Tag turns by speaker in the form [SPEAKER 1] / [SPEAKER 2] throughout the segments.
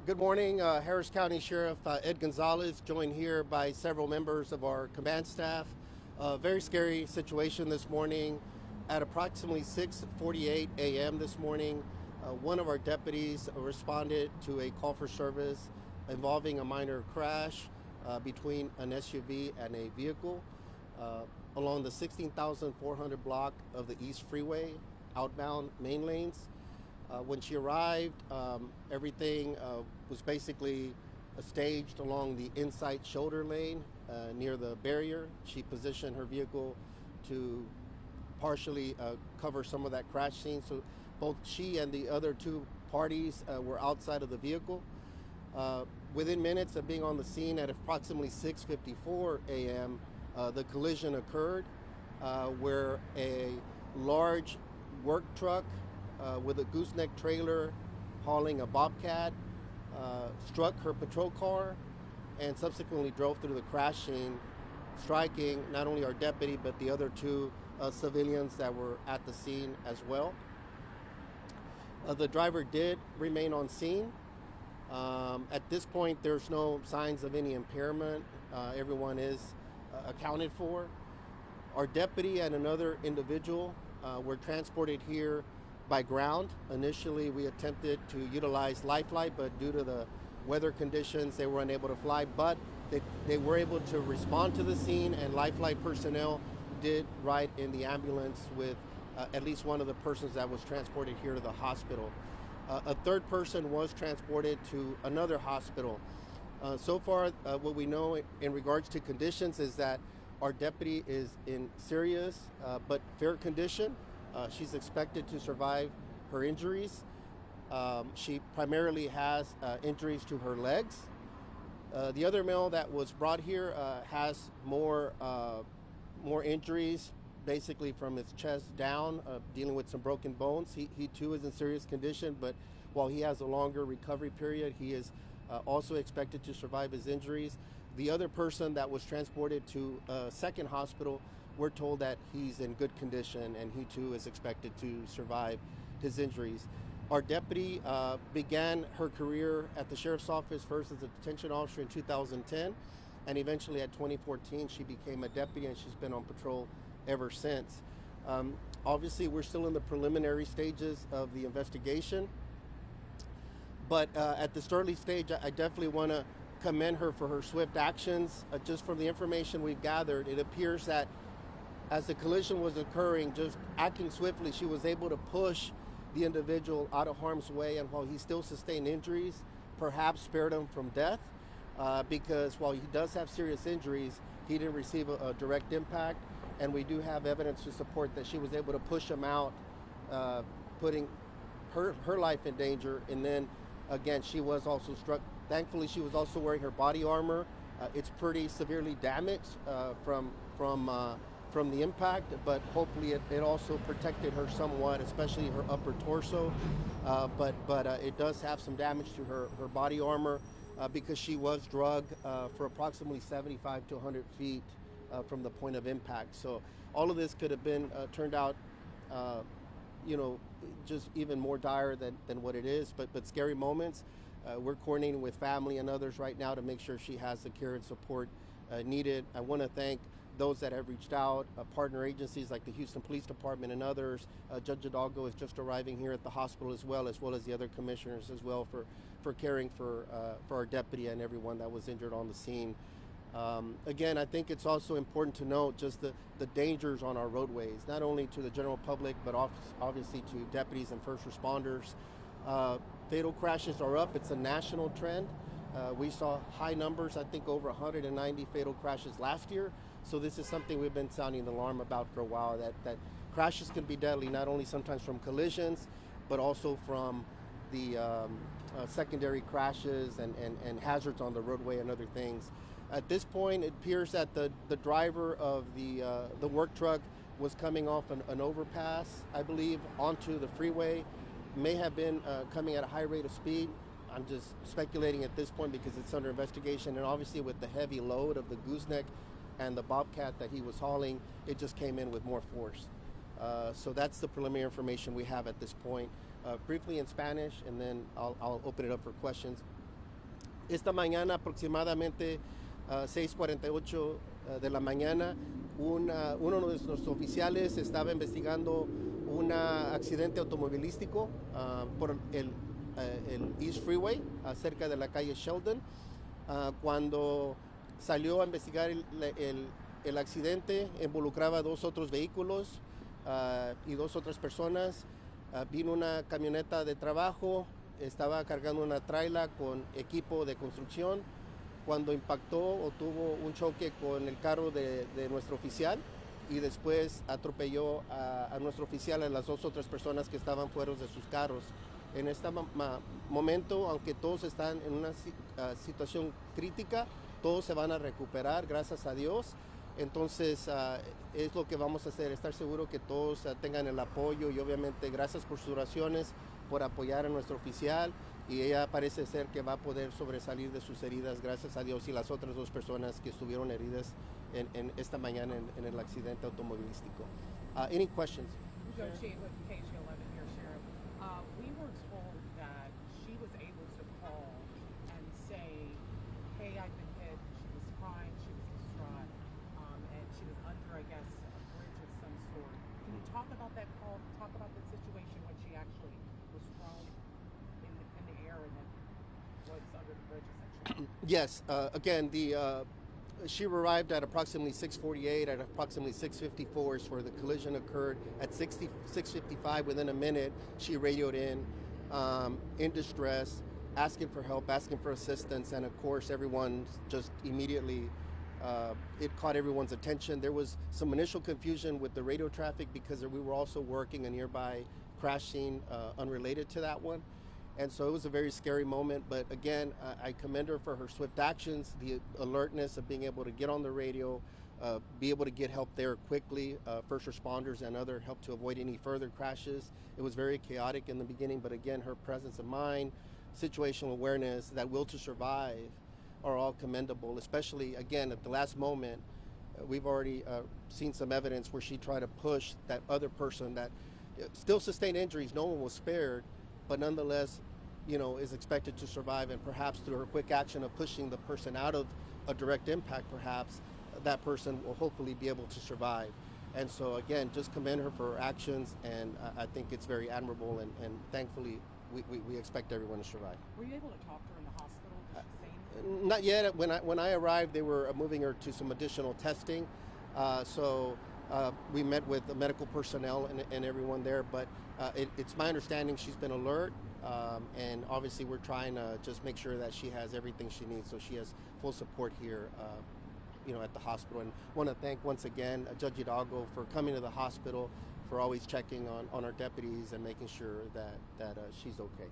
[SPEAKER 1] Good morning, Harris County Sheriff Ed Gonzalez, joined here by several members of our command staff. Very scary situation this morning. At approximately 6:48 a.m. this morning, one of our deputies responded to a call for service involving a minor crash between an SUV and a vehicle along the 16,400 block of the East Freeway, outbound main lanes. When she arrived, everything was basically staged along the inside shoulder lane near the barrier. She positioned her vehicle to partially cover some of that crash scene. So both she and the other two parties were outside of the vehicle. Within minutes of being on the scene at approximately 6:54 a.m., the collision occurred where a large work truck with a gooseneck trailer hauling a bobcat struck her patrol car and subsequently drove through the crash scene, striking not only our deputy but the other two civilians that were at the scene as well. The driver did remain on scene. At this point, there's no signs of any impairment. Everyone is accounted for. Our deputy and another individual were transported here by ground. Initially, we attempted to utilize Lifeline, but due to the weather conditions, they were unable to fly. But they were able to respond to the scene, and Lifeline personnel did ride in the ambulance with at least one of the persons that was transported here to the hospital. A third person was transported to another hospital. So far, what we know in regards to conditions is that our deputy is in serious but fair condition. She's expected to survive her injuries. She primarily has injuries to her legs. The other male that was brought here has more injuries, basically from his chest down, dealing with some broken bones. He too is in serious condition, but while he has a longer recovery period, he is also expected to survive his injuries. The other person that was transported to a second hospital, we're told that he's in good condition and he too is expected to survive his injuries. Our deputy began her career at the sheriff's office first as a detention officer in 2010, and eventually at 2014 she became a deputy, and she's been on patrol ever since. Obviously, we're still in the preliminary stages of the investigation, but at this early stage, I definitely want to commend her for her swift actions. Just from the information we've gathered, it appears that as the collision was occurring, just acting swiftly, she was able to push the individual out of harm's way, and while he still sustained injuries, perhaps spared him from death, because while he does have serious injuries, he didn't receive a direct impact, and we do have evidence to support that she was able to push him out, putting her life in danger. And then again, she was also struck. Thankfully, she was also wearing her body armor. It's pretty severely damaged from the impact, but hopefully it also protected her somewhat, especially her upper torso. But it does have some damage to her body armor because she was drugged for approximately 75 to 100 feet from the point of impact. So all of this could have been turned out, just even more dire than what it is. But scary moments. We're coordinating with family and others right now to make sure she has the care and support needed. I want to thank those that have reached out, partner agencies like the Houston Police Department and others. Judge Hidalgo is just arriving here at the hospital as well as the other commissioners as well for caring for our deputy and everyone that was injured on the scene. Again, I think it's also important to note just the dangers on our roadways, not only to the general public, but obviously to deputies and first responders. Fatal crashes are up. It's a national trend. We saw high numbers, I think over 190 fatal crashes last year. So this is something we've been sounding the alarm about for a while, that crashes can be deadly, not only sometimes from collisions, but also from the secondary crashes and hazards on the roadway and other things. At this point, it appears that the driver of the work truck was coming off an overpass, I believe, onto the freeway, may have been coming at a high rate of speed. I'm just speculating at this point because it's under investigation, and obviously with the heavy load of the gooseneck and the bobcat that he was hauling, it just came in with more force. So that's the preliminary information we have at this point. Briefly in Spanish, and then I'll open it up for questions. Esta mañana aproximadamente 6:48 de la mañana, uno de nuestros oficiales estaba investigando un accidente automovilístico por el East Freeway, cerca de la calle Sheldon. Cuando salió a investigar el accidente, involucraba dos otros vehículos y dos otras personas. Vino una camioneta de trabajo, estaba cargando una traila con equipo de construcción. Cuando impactó o tuvo un choque con el carro de nuestro oficial y después atropelló a nuestro oficial, a las dos otras personas que estaban fuera de sus carros. En este momento, aunque todos están en una situación crítica, todos se van a recuperar, gracias a Dios. Entonces, es lo que vamos a hacer, estar seguro que todos tengan el apoyo, y obviamente gracias por sus oraciones, por apoyar a nuestro oficial, y ella parece ser que va a poder sobresalir de sus heridas, gracias a Dios, y las otras dos personas que estuvieron heridas en esta mañana en el accidente automovilístico. Any questions?
[SPEAKER 2] Joe Shea with KRIV here, Sheriff. We were told that she was able to call and say, hey, I've been hit. She was crying, she was distraught, and she was under, I guess, a bridge of some sort. Can you talk about that call, talk about the situation when she actually was thrown in the air and then was under the bridge, essentially?
[SPEAKER 1] Yes, again, she arrived at approximately 6:48. At approximately 6:54 is where the collision occurred. At 6:55, within a minute, she radioed in distress, asking for help, asking for assistance, and of course, everyone just immediately, it caught everyone's attention. There was some initial confusion with the radio traffic because we were also working a nearby crash scene unrelated to that one. And so it was a very scary moment, but again, I commend her for her swift actions, the alertness of being able to get on the radio, be able to get help there quickly, first responders and other help to avoid any further crashes. It was very chaotic in the beginning, but again, her presence of mind, situational awareness, that will to survive are all commendable, especially again at the last moment. We've already seen some evidence where she tried to push that other person that still sustained injuries. No one was spared, but nonetheless, is expected to survive, and perhaps through her quick action of pushing the person out of a direct impact, perhaps that person will hopefully be able to survive. And so again, just commend her for her actions, and I think it's very admirable, and thankfully we expect everyone to survive.
[SPEAKER 2] Were you able to talk to her in the hospital? Did she say anything?
[SPEAKER 1] Not yet. When I arrived, they were moving her to some additional testing. So we met with the medical personnel and everyone there, but it's my understanding she's been alert, and obviously we're trying to just make sure that she has everything she needs, so she has full support here at the hospital. And want to thank once again Judge Hidalgo for coming to the hospital, for always checking on our deputies and making sure that she's okay.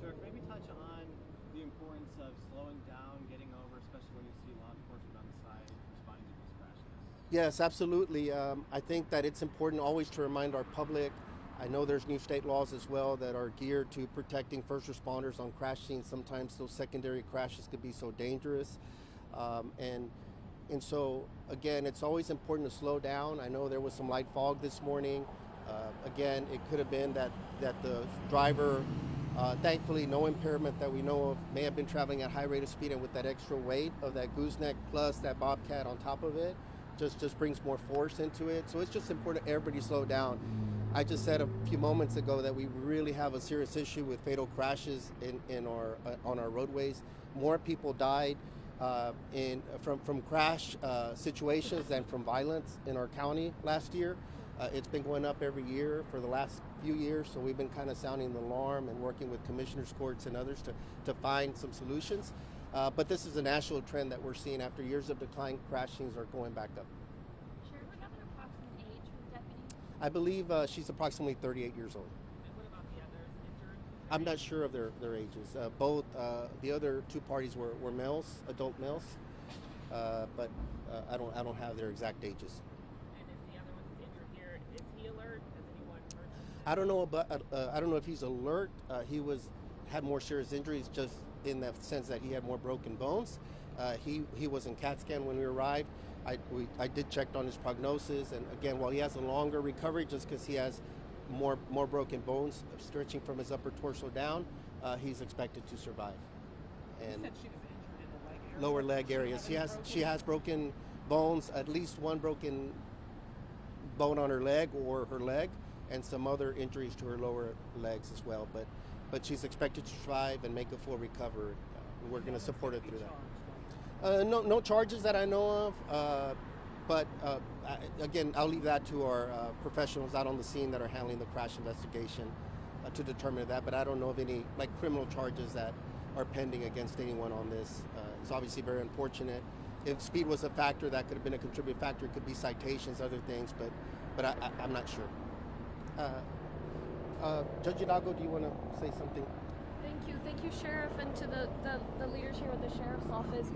[SPEAKER 3] Sure. Maybe touch on the importance of slowing down, getting over, especially when you see law enforcement on the side responding to these crashes.
[SPEAKER 1] Yes, absolutely. I think that it's important always to remind our public. I know there's new state laws as well that are geared to protecting first responders on crash scenes. Sometimes those secondary crashes could be so dangerous. And so, again, it's always important to slow down. I know there was some light fog this morning. Again, it could have been that the driver, thankfully no impairment that we know of, may have been traveling at high rate of speed, and with that extra weight of that gooseneck plus that bobcat on top of it, just brings more force into it. So it's just important everybody slow down. I just said a few moments ago that we really have a serious issue with fatal crashes on our roadways. More people died from crash situations than from violence in our county last year. It's been going up every year for the last few years, so we've been kind of sounding the alarm and working with commissioners' courts and others to find some solutions. But this is a national trend that we're seeing. After years of decline, crashings are going back up.
[SPEAKER 4] Sure, we have an approximate age for the deputy?
[SPEAKER 1] I believe she's approximately 38 years old.
[SPEAKER 2] And what about the others injured?
[SPEAKER 1] I'm not sure of their ages. Both the other two parties were males, adult males, but I don't have their exact ages.
[SPEAKER 2] And is the other one who's injured here, is he alert? Has anyone heard him?
[SPEAKER 1] I don't know I don't know if he's alert. He had more serious injuries, just in the sense that he had more broken bones. He was in CAT scan when we arrived. I did check on his prognosis, and again, while he has a longer recovery, just because he has more broken bones stretching from his upper torso down, he's expected to survive. and
[SPEAKER 2] said she was injured in the leg area.
[SPEAKER 1] lower leg area.
[SPEAKER 2] had
[SPEAKER 1] She has broken bones, at least one broken bone on her leg or her leg, and some other injuries to her lower legs as well. But she's expected to survive and make a full recovery. We're going to support her through that. No charges that I know of. But again, I'll leave that to our professionals out on the scene that are handling the crash investigation to determine that. But I don't know of any criminal charges that are pending against anyone on this. It's obviously very unfortunate. If speed was a factor, that could have been a contributing factor. It could be citations, other things, but I'm not sure. Judge Hidalgo, do you want to say something?
[SPEAKER 5] Thank you, Sheriff, and to the leaders here at the Sheriff's Office.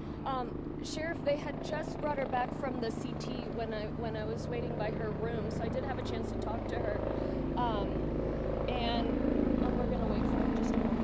[SPEAKER 5] Sheriff, they had just brought her back from the CT when I was waiting by her room, so I did have a chance to talk to her. And we're gonna wait for her just a moment.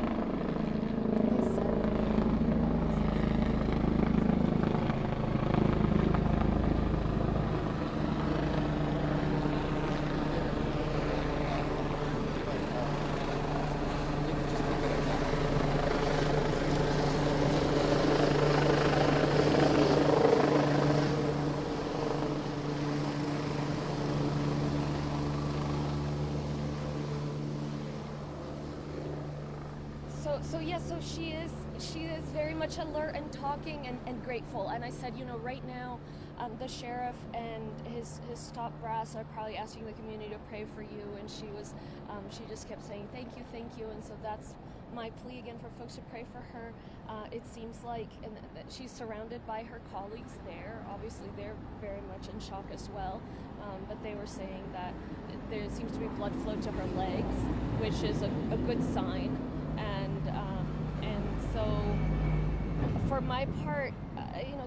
[SPEAKER 5] So she is very much alert and talking and grateful. And I said, right now, the sheriff and his top brass are probably asking the community to pray for you. And she just kept saying, thank you. And so that's my plea again for folks to pray for her. It seems like that she's surrounded by her colleagues there. Obviously, they're very much in shock as well. But they were saying that there seems to be blood flow to her legs, which is a good sign. And so for my part,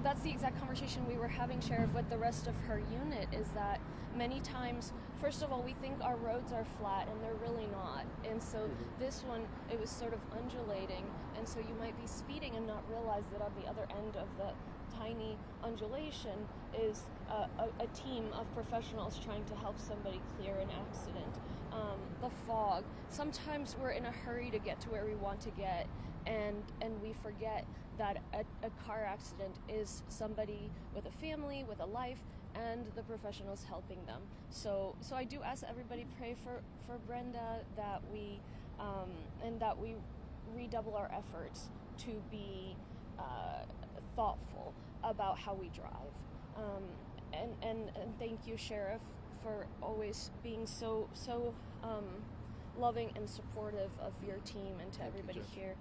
[SPEAKER 5] that's the exact conversation we were having, Sheriff, with the rest of her unit, is that many times, first of all, we think our roads are flat, and they're really not. And so this one, it was sort of undulating, and so you might be speeding and not realize that on the other end of the tiny undulation is a team of professionals trying to help somebody clear an accident. The fog. Sometimes we're in a hurry to get to where we want to get, and we forget that a car accident is somebody with a family, with a life, and the professionals helping them. So I do ask everybody pray for Brenda, that we redouble our efforts to be thoughtful about how we drive. And thank you, Sheriff, for always being so loving and supportive of your team, and to everybody here.